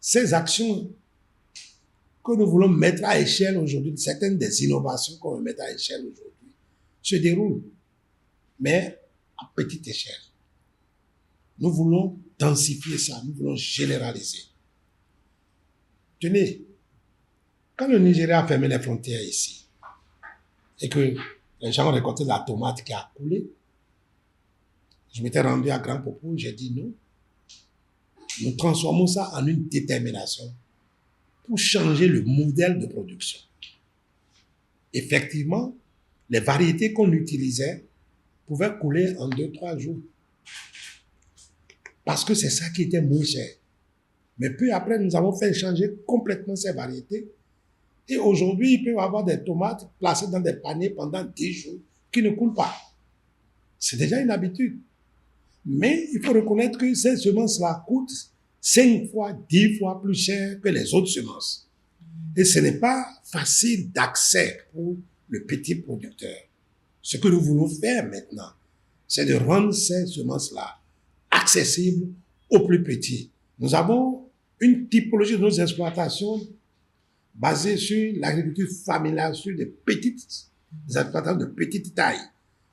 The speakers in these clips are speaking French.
ces actions que nous voulons mettre à échelle aujourd'hui, certaines des innovations qu'on veut mettre à échelle aujourd'hui, se déroulent, mais à petite échelle. Nous voulons densifier ça, nous voulons généraliser. Tenez, quand le Nigeria a fermé les frontières ici, et que les gens ont récolté de la tomate qui a coulé, je m'étais rendu à Grand Popo, j'ai dit non. Nous transformons ça en une détermination pour changer le modèle de production. Effectivement, les variétés qu'on utilisait pouvaient couler en 2-3 jours. Parce que c'est ça qui était moins cher. Mais puis après, nous avons fait changer complètement ces variétés. Et aujourd'hui, il peut y avoir des tomates placées dans des paniers pendant 10 jours qui ne coulent pas. C'est déjà une habitude. Mais il faut reconnaître que ces semences-là coûtent 5 fois, 10 fois plus cher que les autres semences. Et ce n'est pas facile d'accès pour le petit producteur. Ce que nous voulons faire maintenant, c'est de rendre ces semences-là accessibles aux plus petits. Nous avons une typologie de nos exploitations basée sur l'agriculture familiale, sur des exploitations de petite taille.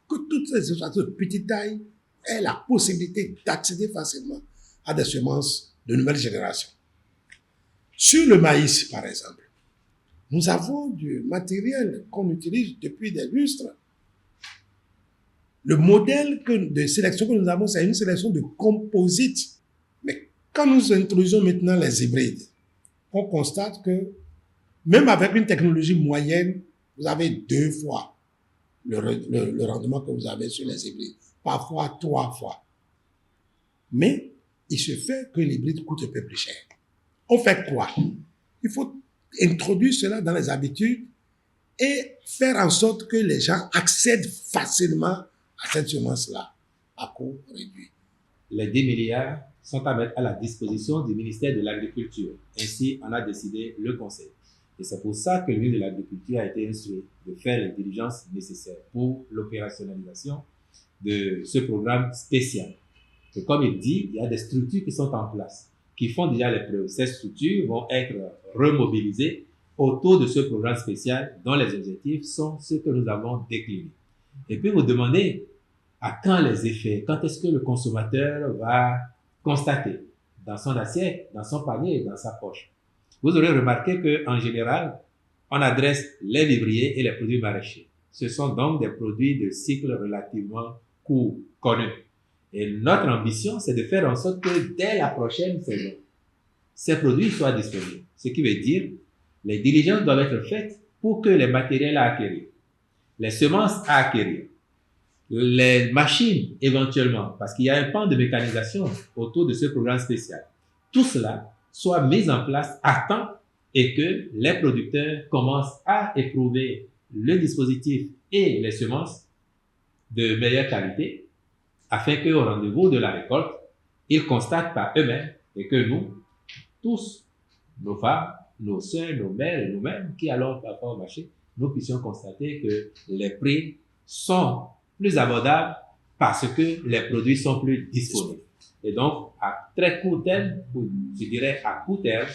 Que toutes ces exploitations de petite taille aient la possibilité d'accéder facilement à des semences de nouvelle génération. Sur le maïs, par exemple, nous avons du matériel qu'on utilise depuis des lustres. Le modèle de sélection que nous avons, c'est une sélection de composites. Mais quand nous introduisons maintenant les hybrides, on constate que même avec une technologie moyenne, vous avez 2 fois le rendement que vous avez sur les hybrides. Parfois 3 fois. Mais il se fait que l'hybride coûte un peu plus cher. On fait quoi? Il faut introduire cela dans les habitudes et faire en sorte que les gens accèdent facilement à cette semence-là à coût réduit. Les 10 milliards sont à mettre à la disposition du ministère de l'Agriculture. Ainsi en a décidé le Conseil. Et c'est pour ça que le ministre de l'Agriculture a été instruit de faire les diligences nécessaires pour l'opérationnalisation de ce programme spécial. Et comme il dit, il y a des structures qui sont en place, qui font déjà les preuves. Ces structures vont être remobilisées autour de ce programme spécial dont les objectifs sont ceux que nous avons déclinés. Et puis vous demandez à quand les effets, quand est-ce que le consommateur va constater dans son assiette, dans son panier, dans sa poche. Vous aurez remarqué qu'en général, on adresse les vivriers et les produits maraîchers. Ce sont donc des produits de cycle relativement court, connus. Et notre ambition, c'est de faire en sorte que dès la prochaine saison, ces produits soient disponibles. Ce qui veut dire, les diligences doivent être faites pour que les matériels à acquérir, les semences à acquérir, les machines éventuellement, parce qu'il y a un pan de mécanisation autour de ce programme spécial, tout cela soit mis en place à temps et que les producteurs commencent à éprouver le dispositif et les semences de meilleure qualité, afin qu'au rendez-vous de la récolte, ils constatent par eux-mêmes et que nous, tous, nos femmes, nos sœurs, nos mères et nous-mêmes qui allons parfois au marché, nous puissions constater que les prix sont plus abordables parce que les produits sont plus disponibles. Et donc, à très court terme, ou je dirais à court terme,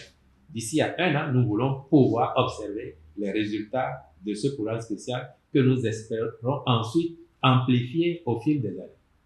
d'ici à 1 an, nous voulons pouvoir observer les résultats de ce programme spécial que nous espérons ensuite amplifier au fil des années.